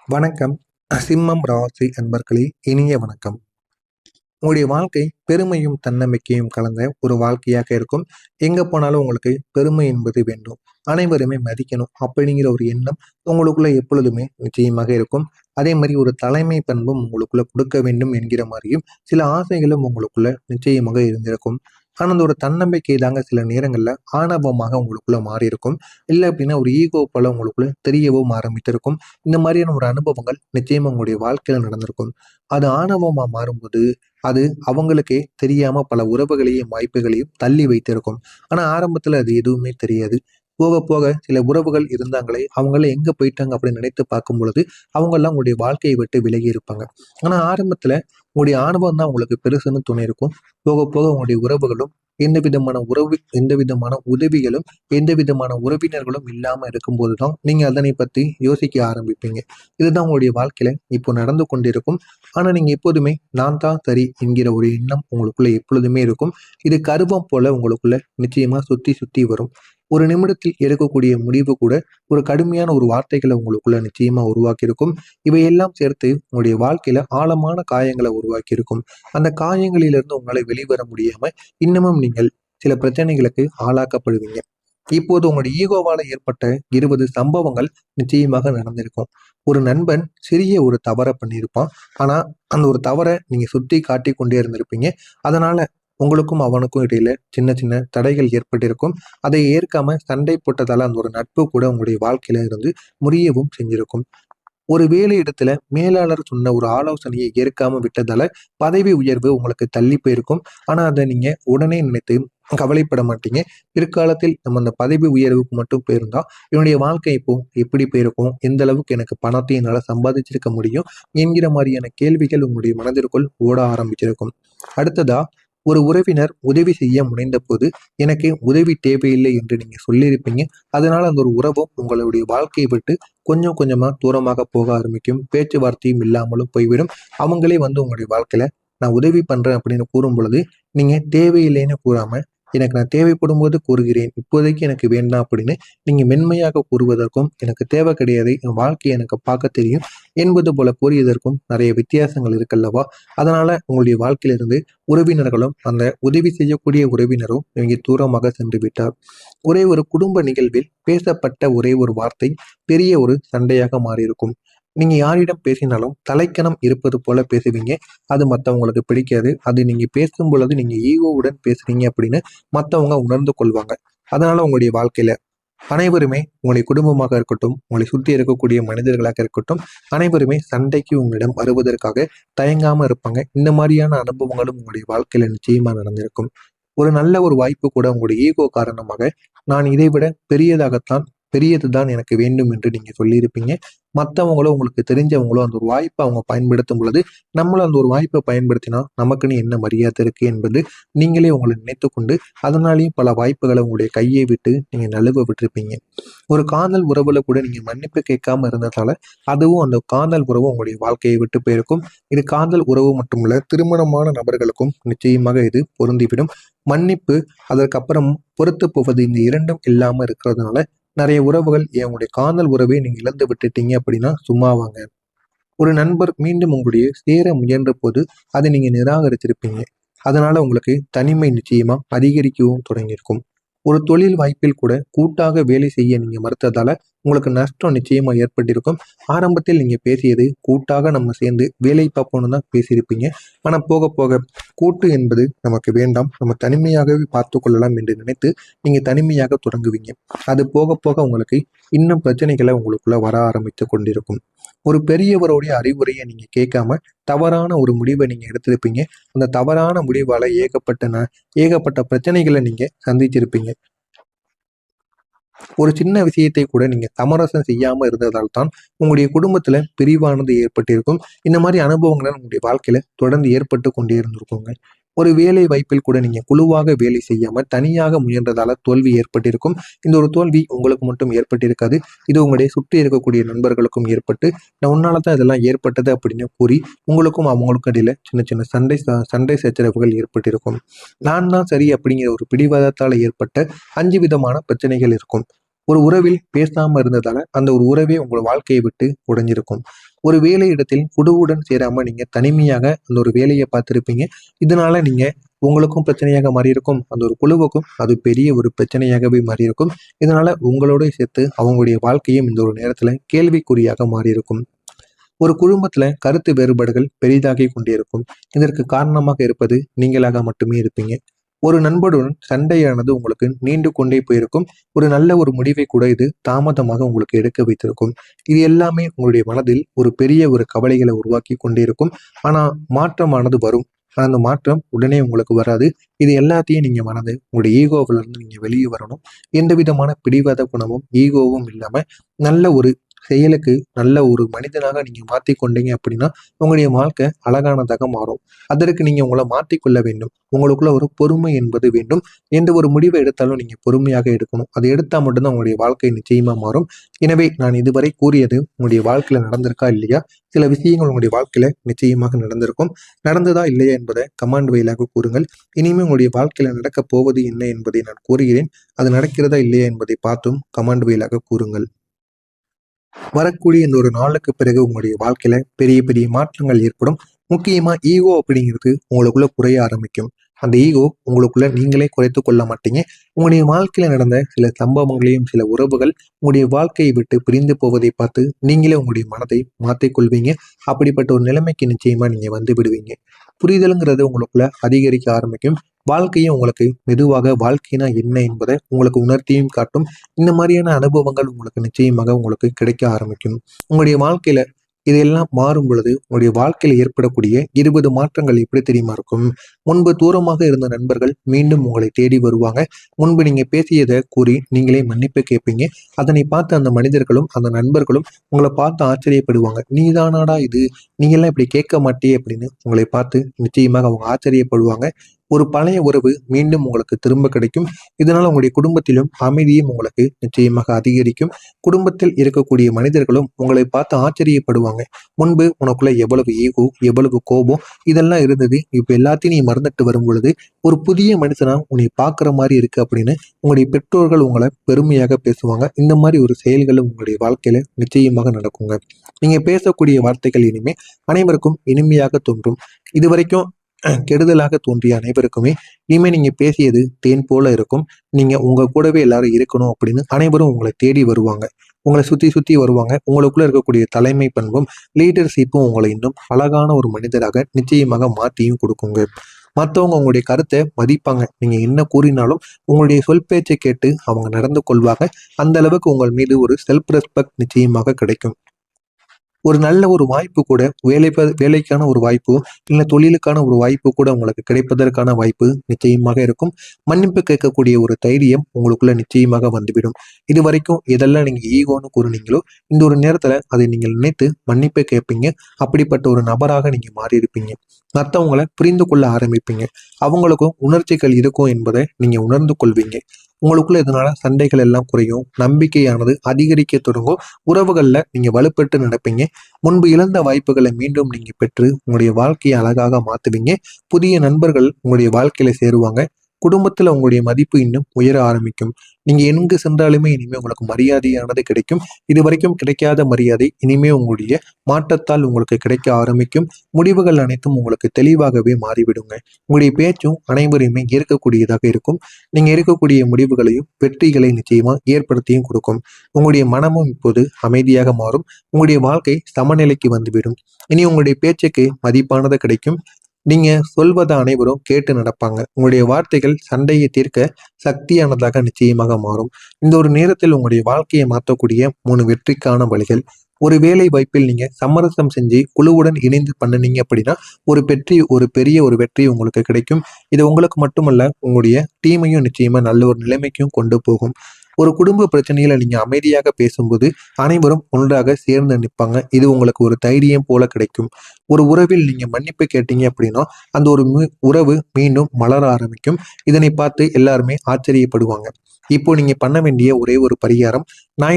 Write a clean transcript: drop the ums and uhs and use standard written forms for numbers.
வணக்கம். சிம்மம் ராசி அன்பர்களே, இனிய வணக்கம். உங்களுடைய வாழ்க்கை பெருமையும் தன்னம்பிக்கையும் கலந்த ஒரு வாழ்க்கையாக இருக்கும். எங்க போனாலும் உங்களுக்கு பெருமை என்பது வேண்டும். அனைவருமே மதிக்கணும் அப்படிங்கிற ஒரு எண்ணம் உங்களுக்குள்ள எப்பொழுதுமே நிச்சயமாக இருக்கும். அதே மாதிரி ஒரு தலைமை பண்பும் உங்களுக்குள்ள கொடுக்க வேண்டும் என்கிற மாதிரியும் சில ஆசைகளும் உங்களுக்குள்ள நிச்சயமாக இருந்திருக்கும். ஆனா அந்த ஒரு தன்னம்பிக்கை தாங்க சில நேரங்கள்ல ஆணவமாக உங்களுக்குள்ள மாறி இருக்கும். இல்லை அப்படின்னா ஒரு ஈகோ போல உங்களுக்குள்ள தெரியவும் ஆரம்பித்திருக்கும். இந்த மாதிரியான ஒரு அனுபவங்கள் நிச்சயமா உங்களுடைய வாழ்க்கையில நடந்திருக்கும். அது ஆணவமா மாறும்போது அது அவங்களுக்கே தெரியாம பல உறவுகளையும், வாய்ப்புகளையும் தள்ளி வைத்திருக்கும். ஆனா ஆரம்பத்துல அது எதுவுமே தெரியாது. போக போக சில உறவுகள் இருந்தாங்களே, அவங்கலாம் எங்க போயிட்டாங்க அப்படின்னு நினைத்து பார்க்கும் பொழுது, அவங்கலாம் உங்களுடைய வாழ்க்கையை விட்டு விலகி இருப்பாங்க. ஆனா ஆரம்பத்துல உங்களுடைய ஆணவம் தான் உங்களுக்கு பெருசுன்னு தோணியிருக்கும். போக போக உங்களுடைய உறவுகளும் எந்த விதமான உதவிகளும், எந்த விதமான உறவினர்களும் இல்லாம இருக்கும்போது தான் நீங்க அதனை பத்தி யோசிக்க ஆரம்பிப்பீங்க. இதுதான் உங்களுடைய வாழ்க்கையில இப்போ நடந்து கொண்டிருக்கும். ஆனா நீங்க எப்போதுமே நான் தான் சரி என்கிற ஒரு எண்ணம் உங்களுக்குள்ள எப்பொழுதுமே இருக்கும். இது கர்வம் போல உங்களுக்குள்ள நிச்சயமா சுத்தி சுத்தி வரும். ஒரு நிமிடத்தில் எடுக்கக்கூடிய முடிவு கூட ஒரு கடுமையான ஒரு வார்த்தைகளை உங்களுக்குள்ள நிச்சயமா உருவாக்கியிருக்கும். இவையெல்லாம் சேர்த்து உங்களுடைய வாழ்க்கையில ஆழமான காயங்களை உருவாக்கியிருக்கும். அந்த காயங்களிலிருந்து உங்களை வெளிவர முடியாம இன்னமும் நீங்கள் சில பிரச்சனைகளுக்கு ஆளாக்கப்படுவீங்க. இப்போது உங்களுடைய ஈகோவால ஏற்பட்ட 20 சம்பவங்கள் நிச்சயமாக நடந்திருக்கும். ஒரு நண்பன் சிறிய ஒரு தவற பண்ணியிருப்பான். ஆனா அந்த ஒரு தவற நீங்க சுட்டி காட்டிக் கொண்டே இருந்திருப்பீங்க. அதனால உங்களுக்கும் அவனுக்கும் இடையில சின்ன சின்ன தடைகள் ஏற்பட்டிருக்கும். அதை ஏற்காம சண்டை போட்டதால அந்த ஒரு நட்பு கூட உங்களுடைய வாழ்க்கையில இருந்து முறியவும் செஞ்சிருக்கும். ஒரு வேலையிடத்துல மேலாளர் சொன்ன ஒரு ஆலோசனையை ஏற்காம விட்டதால பதவி உயர்வு உங்களுக்கு தள்ளி போயிருக்கும். ஆனா அதை நீங்க உடனே நினைத்து கவலைப்பட மாட்டீங்க. பிற்காலத்தில் நம்ம அந்த பதவி உயர்வுக்கு மட்டும் போயிருந்தா என்னுடைய வாழ்க்கை இப்போ எப்படி போயிருக்கும், எந்த அளவுக்கு எனக்கு பணத்தை என்னால சம்பாதிச்சிருக்க முடியும் என்கிற மாதிரியான கேள்விகள் உங்களுடைய மனதிற்குள் ஓட ஆரம்பிச்சிருக்கும். அடுத்ததா, ஒரு உறவினர் உதவி செய்ய முனைந்த போது எனக்கு உதவி தேவையில்லை என்று நீங்க சொல்லியிருப்பீங்க. அதனால அந்த ஒரு உறவும் உங்களுடைய வாழ்க்கையை விட்டு கொஞ்சம் கொஞ்சமா தூரமாக போக ஆரம்பிக்கும். பேச்சுவார்த்தையும் இல்லாமலும் போய்விடும். அவங்களே வந்து உங்களுடைய வாழ்க்கையில நான் உதவி பண்றேன் அப்படின்னு கூறும் பொழுது, நீங்க தேவையில்லைன்னு கூறாம, எனக்கு நான் தேவைப்படும் போது கூறுகிறேன். இப்போதைக்கு எனக்கு வேண்டாம் அப்படின்னு நீங்க மென்மையாக கூறுவதற்கும், எனக்கு தேவை கிடையாது. என் வாழ்க்கையை எனக்கு பார்க்க தெரியும் என்பது போல கூறியதற்கும் நிறைய வித்தியாசங்கள் இருக்குல்லவா? அதனால உங்களுடைய வாழ்க்கையிலிருந்து உறவினர்களும், அந்த உதவி செய்யக்கூடிய உறவினரும் இவங்க தூரமாக சென்று விட்டார். ஒரே ஒரு குடும்ப நிகழ்வில் பேசப்பட்ட ஒரே ஒரு வார்த்தை பெரிய ஒரு சண்டையாக மாறியிருக்கும். நீங்க யாரிடம் பேசினாலும் தலைக்கணம் இருப்பது போல பேசுவீங்க. அது மத்தவங்களுக்கு பிடிக்காது. அது நீங்க பேசும் பொழுது நீங்க ஈகோவுடன் பேசுறீங்க அப்படின்னு மத்தவங்க உணர்ந்து கொள்வாங்க. அதனால உங்களுடைய வாழ்க்கையில அனைவருமே உங்களுடைய குடும்பமாக இருக்கட்டும், உங்களை சுற்றி இருக்கக்கூடிய மனிதர்களாக இருக்கட்டும், அனைவருமே சண்டைக்கு உங்களிடம் வருவதற்காக தயங்காம இருப்பாங்க. இந்த மாதிரியான அனுபவங்களும் உங்களுடைய வாழ்க்கையில நிச்சயமா நடந்திருக்கும். ஒரு நல்ல ஒரு வாய்ப்பு கூட உங்களுடைய ஈகோ காரணமாக நான் இதை விட பெரியதுதான் எனக்கு வேண்டும் என்று நீங்க சொல்லியிருப்பீங்க. மத்தவங்களோ உங்களுக்கு தெரிஞ்சவங்களோ அந்த ஒரு வாய்ப்பை அவங்க பயன்படுத்தும் பொழுது, நம்மளும் அந்த ஒரு வாய்ப்பை பயன்படுத்தினா நமக்குன்னு என்ன மரியாதை இருக்கு என்பது நீங்களே உங்களை நினைத்துக்கொண்டு, அதனாலேயும் பல வாய்ப்புகளை உங்களுடைய கையை விட்டு நீங்க நழுவ விட்டிருப்பீங்க. ஒரு காதல் உறவுல கூட நீங்க மன்னிப்பு கேட்காம இருந்ததால, அதுவும் அந்த காதல் உறவு உங்களுடைய வாழ்க்கையை விட்டு போயிருக்கும். இது காதல் உறவு மட்டுமல்ல, திருமணமான நபர்களுக்கும் நிச்சயமாக இது பொருந்திவிடும். மன்னிப்பு, அதற்கப்புறம் பொறுத்து போவது இந்த இரண்டும் இல்லாம இருக்கிறதுனால நிறைய உறவுகள் உங்களுடைய காதல் உறவை நீங்க இழந்து விட்டுட்டீங்க அப்படின்னா சும்மாவாங்க. ஒரு நண்பர் மீண்டும் உங்களுடைய சேர முயன்ற போது அதை நீங்க நிராகரிச்சிருப்பீங்க. அதனால உங்களுக்கு தனிமை நிச்சயமா அதிகரிக்கவும் தொடங்கியிருக்கும். ஒரு தொழில் வாய்ப்பில் கூட கூட்டாக வேலை செய்ய நீங்க மறுத்ததால உங்களுக்கு நஷ்டம் நிச்சயமா ஏற்பட்டிருக்கும். ஆரம்பத்தில் நீங்க பேசியது கூட்டாக நம்ம சேர்ந்து வேலை பார்ப்போம்னு தான் பேசியிருப்பீங்க. ஆனா போக போக கூட்டு என்பது நமக்கு வேண்டாம், நம்ம தனிமையாகவே பார்த்து கொள்ளலாம் என்று நினைத்து நீங்க தனிமையாக தொடங்குவீங்க. அது போக போக உங்களுக்கு இன்னும் பிரச்சனைகளை உங்களுக்குள்ள வர ஆரம்பித்து கொண்டிருக்கும். ஒரு பெரியவருடைய அறிவுரையை நீங்க கேட்காம தவறான ஒரு முடிவை நீங்க எடுத்திருப்பீங்க. அந்த தவறான முடிவால ஏகப்பட்ட பிரச்சனைகளை நீங்க சந்திச்சிருப்பீங்க. ஒரு சின்ன விஷயத்தை கூட நீங்க சமரசம் செய்யாம இருந்ததால் தான் உங்களுடைய குடும்பத்துல பிரிவானது ஏற்பட்டிருக்கும். இந்த மாதிரி அனுபவங்கள் உங்களுடைய வாழ்க்கையில தொடர்ந்து ஏற்பட்டு கொண்டே இருந்திருக்குங்க. ஒரு வேலை வாய்ப்பில் கூட நீங்க குழுவாக வேலை செய்யாம தனியாக முயன்றதால தோல்வி ஏற்பட்டிருக்கும். இந்த ஒரு தோல்வி உங்களுக்கு மட்டும் ஏற்பட்டிருக்காது. இது உங்களுடைய சுற்றி இருக்கக்கூடிய நண்பர்களுக்கும் ஏற்பட்டு, நான் உன்னால தான் இதெல்லாம் ஏற்பட்டது அப்படின்னு கூறி உங்களுக்கும் அவங்களுக்கும் இடையில சின்ன சின்ன சண்டை சச்சரவுகள் ஏற்பட்டிருக்கும். நான் தான் சரி அப்படிங்கிற ஒரு பிடிவாதத்தால் ஏற்பட்ட 5 விதமான பிரச்சனைகள் இருக்கும். ஒரு உறவில் பேசாம இருந்ததால அந்த ஒரு உறவே உங்கள் வாழ்க்கையை விட்டு உடைஞ்சிருக்கும். ஒரு வேலை இடத்தில் குழுவுடன் சேராம நீங்க தனிமையாக அந்த ஒரு வேலையை பார்த்திருப்பீங்க. இதனால நீங்க உங்களுக்கும் பிரச்சனையாக மாறியிருக்கும். அந்த ஒரு குழுவுக்கும் அது பெரிய ஒரு பிரச்சனையாகவே மாறியிருக்கும். இதனால உங்களோட சேர்த்து அவங்களுடைய வாழ்க்கையும் இந்த ஒரு நேரத்துல கேள்விக்குறியாக மாறியிருக்கும். ஒரு குடும்பத்துல கருத்து வேறுபாடுகள் பெரிதாகி கொண்டிருக்கும். இதற்கு காரணமாக இருப்பது நீங்களாக மட்டுமே இருப்பீங்க. ஒரு நண்பருடன் சண்டையானது உங்களுக்கு நீண்டு கொண்டே போயிருக்கும். ஒரு நல்ல ஒரு முடிவை கூட இது தாமதமாக உங்களுக்கு எடுக்க வைத்திருக்கும். இது எல்லாமே உங்களுடைய மனதில் ஒரு பெரிய ஒரு கவலைகளை உருவாக்கி கொண்டே இருக்கும். ஆனா மாற்றமானது வரும். ஆனா அந்த மாற்றம் உடனே உங்களுக்கு வராது. இது எல்லாத்தையும் நீங்க மறந்து உங்களுடைய ஈகோவில இருந்து நீங்க வெளியே வரணும். எந்த விதமான பிடிவாத குணமும் ஈகோவும் இல்லாம நல்ல ஒரு செயலுக்கு நல்ல ஒரு மனிதனாக நீங்க மாத்திக்கொண்டீங்க அப்படின்னா உங்களுடைய வாழ்க்கை அழகானதாக மாறும். அதற்கு நீங்க உங்களை மாற்றிக்கொள்ள வேண்டும். உங்களுக்குள்ள ஒரு பொறுமை என்பது வேண்டும். எந்த ஒரு முடிவை எடுத்தாலும் நீங்க பொறுமையாக எடுக்கணும். அதை எடுத்தா மட்டும்தான் உங்களுடைய வாழ்க்கை நிச்சயமா மாறும். எனவே நான் இதுவரை கூறியது உங்களுடைய வாழ்க்கையில நடந்திருக்கா இல்லையா? சில விஷயங்கள் உங்களுடைய வாழ்க்கையில நிச்சயமாக நடந்திருக்கும். நடந்ததா இல்லையா என்பதை கமெண்ட் வாயிலாக கூறுங்கள். இனிமே உங்களுடைய வாழ்க்கையில நடக்கப் போவது என்ன என்பதை நான் கூறுகிறேன். அது நடக்கிறதா இல்லையா என்பதை பார்த்தும் கமெண்ட் வாயிலாக கூறுங்கள். வரக்கூடிய இந்த ஒரு நாளுக்கு பிறகு உங்களுடைய வாழ்க்கையில பெரிய பெரிய மாற்றங்கள் ஏற்படும். முக்கியமா ஈகோ அப்படிங்கிறது உங்களுக்குள்ள குறைய ஆரம்பிக்கும். அந்த ஈகோ உங்களுக்குள்ள நீங்களே குறைத்துக் கொள்ள மாட்டீங்க. உங்களுடைய வாழ்க்கையில நடந்த சில சம்பவங்களையும் சில உறவுகள் உங்களுடைய வாழ்க்கையை விட்டு பிரிந்து போவதை பார்த்து நீங்களே உங்களுடைய மனதை மாற்றிக்கொள்வீங்க. அப்படிப்பட்ட ஒரு நிலைமைக்கு நிச்சயமா நீங்க வந்து விடுவீங்க. புரிதலுங்கிறது உங்களுக்குள்ள அதிகரிக்க ஆரம்பிக்கும். வாழ்க்கையும் உங்களுக்கு மெதுவாக வாழ்க்கைனா என்ன என்பதை உங்களுக்கு உணர்த்தியும் காட்டும். இந்த மாதிரியான அனுபவங்கள் உங்களுக்கு நிச்சயமாக உங்களுக்கு கிடைக்க ஆரம்பிக்கும். உங்களுடைய வாழ்க்கையில இதெல்லாம் மாறும் பொழுது உங்களுடைய வாழ்க்கையில ஏற்படக்கூடிய 20 மாற்றங்கள் எப்படி தெரியுமா இருக்கும்? முன்பு தூரமாக இருந்த நண்பர்கள் மீண்டும் உங்களை தேடி வருவாங்க. முன்பு நீங்க பேசியதை கூறி நீங்களே மன்னிப்பு கேட்பீங்க. அதனை பார்த்து அந்த மனிதர்களும் அந்த நண்பர்களும் உங்களை பார்த்து ஆச்சரியப்படுவாங்க. நீதானாடா இது, நீ எல்லாம் இப்படி கேட்க மாட்டியே அப்படின்னு உங்களை பார்த்து நிச்சயமாக அவங்க ஆச்சரியப்படுவாங்க. ஒரு பழைய உறவு மீண்டும் உங்களுக்கு திரும்ப கிடைக்கும். இதனால உங்களுடைய குடும்பத்திலும் அமைதியும் உங்களுக்கு நிச்சயமாக அதிகரிக்கும். குடும்பத்தில் இருக்கக்கூடிய மனிதர்களும் உங்களை பார்த்து ஆச்சரியப்படுவாங்க. முன்பு உனக்குள்ள எவ்வளவு ஈகோ, எவ்வளவு கோபம் இதெல்லாம் இருந்தது. இப்ப எல்லாத்தையும் நீ மறந்துட்டு வரும் பொழுது ஒரு புதிய மனுஷனா உன்னை பார்க்குற மாதிரி இருக்கு அப்படின்னு உங்களுடைய பெற்றோர்கள் உங்களை பெருமையாக பேசுவாங்க. இந்த மாதிரி ஒரு செயல்களும் உங்களுடைய வாழ்க்கையில நிச்சயமாக நடக்குங்க. நீங்க பேசக்கூடிய வார்த்தைகள் இனிமே அனைவருக்கும் இனிமையாக தோன்றும். இதுவரைக்கும் கெடுதலாக தோன்றிய அனைவருக்குமே இனிமே நீங்க பேசியது தேன் போல இருக்கும். நீங்க உங்க கூடவே எல்லாரும் இருக்கணும் அப்படின்னு அனைவரும் உங்களை தேடி வருவாங்க. உங்களை சுத்தி சுத்தி வருவாங்க. உங்களுக்குள்ள இருக்கக்கூடிய தலைமை பண்பும் லீடர்ஷிப்பும் உங்களை இன்னும் அழகான ஒரு மனிதராக நிச்சயமாக மாற்றியும் கொடுக்குங்க. மற்றவங்க உங்களுடைய கருத்தை மதிப்பாங்க. நீங்க என்ன கூறினாலும் உங்களுடைய சொல் பேச்சை கேட்டு அவங்க நடந்து கொள்வாங்க. அந்த அளவுக்கு உங்கள் மீது ஒரு செல்ஃப் ரெஸ்பெக்ட் நிச்சயமாக கிடைக்கும். ஒரு நல்ல ஒரு வாய்ப்பு கூட வேலைக்கான ஒரு வாய்ப்பு இல்லை தொழிலுக்கான ஒரு வாய்ப்பு கூட உங்களுக்கு கிடைப்பதற்கான வாய்ப்பு நிச்சயமாக இருக்கும். மன்னிப்பு கேட்கக்கூடிய ஒரு தைரியம் உங்களுக்குள்ள நிச்சயமாக வந்துவிடும். இது வரைக்கும் எதெல்லாம் நீங்க ஈகோன்னு கூறுனீங்களோ இந்த ஒரு நேரத்துல அதை நீங்கள் நினைத்து மன்னிப்பு கேட்பீங்க. அப்படிப்பட்ட ஒரு நபராக நீங்க மாறி இருப்பீங்க. மற்றவங்களை புரிந்து கொள்ள ஆரம்பிப்பீங்க. அவங்களுக்கும் உணர்ச்சிகள் இருக்கும் என்பதை நீங்க உணர்ந்து கொள்வீங்க. உங்களுக்குள்ள இதனால சண்டைகள் எல்லாம் குறையும். நம்பிக்கையானது அதிகரிக்க தொடங்கும். உறவுகள்ல நீங்க வலுப்பெற்று நடப்பீங்க. முன்பு இழந்த வாய்ப்புகளை மீண்டும் நீங்க பெற்று உங்களுடைய வாழ்க்கையை அழகாக மாத்துவீங்க. புதிய நண்பர்கள் உங்களுடைய வாழ்க்கையில சேருவாங்க. குடும்பத்துல உங்களுடைய மதிப்பு இன்னும் உயர ஆரம்பிக்கும். நீங்க எங்கு சென்றாலுமே இனிமே உங்களுக்கு மரியாதையானது கிடைக்கும். இது வரைக்கும் கிடைக்காத மரியாதை இனிமே உங்களுடைய மாற்றத்தால் உங்களுக்கு கிடைக்க ஆரம்பிக்கும். முடிவுகள் அனைத்தும் உங்களுக்கு தெளிவாகவே மாறிவிடுங்க. உங்களுடைய பேச்சும் அனைவரையுமே ஏற்கக்கூடியதாக இருக்கும். நீங்க இருக்கக்கூடிய முடிவுகளையும் வெற்றிகளை நிச்சயமா ஏற்படுத்தியும் கொடுக்கும். உங்களுடைய மனமும் இப்போது அமைதியாக மாறும். உங்களுடைய வாழ்க்கை சமநிலைக்கு வந்துவிடும். இனி உங்களுடைய பேச்சுக்கு மதிப்பானது கிடைக்கும். நீங்க சொல்வதை அனைவரும் கேட்டு நடப்பாங்க. உங்களுடைய வார்த்தைகள் சண்டையை தீர்க்க சக்தியானதாக நிச்சயமாக மாறும். இந்த ஒரு நேரத்தில் உங்களுடைய வாழ்க்கையை மாற்றக்கூடிய 3 வெற்றிக்கான வழிகள். ஒரு வேலை வாய்ப்பில் நீங்க சமரசம் செஞ்சு குழுவுடன் இணைந்து பண்ணுனீங்க அப்படின்னா ஒரு பெரிய ஒரு வெற்றி உங்களுக்கு கிடைக்கும். இது உங்களுக்கு மட்டுமல்ல உங்களுடைய டீமையும் நிச்சயமா நல்ல ஒரு நிலைமைக்கும் கொண்டு போகும். ஒரு குடும்ப பிரச்சனையில நீங்க அமைதியாக பேசும்போது அனைவரும் ஒன்றாக சேர்ந்து நிற்பாங்க. இது உங்களுக்கு ஒரு தைரியம் போல கிடைக்கும். ஒரு உறவில் நீங்க மன்னிப்பு கேட்டீங்க அப்படின்னா அந்த ஒரு உறவு மீண்டும் மலர ஆரம்பிக்கும். இதனை பார்த்து எல்லாருமே ஆச்சரியப்படுவாங்க. இப்போ நீங்க பண்ண வேண்டிய ஒரே ஒரு பரிகாரம், நான்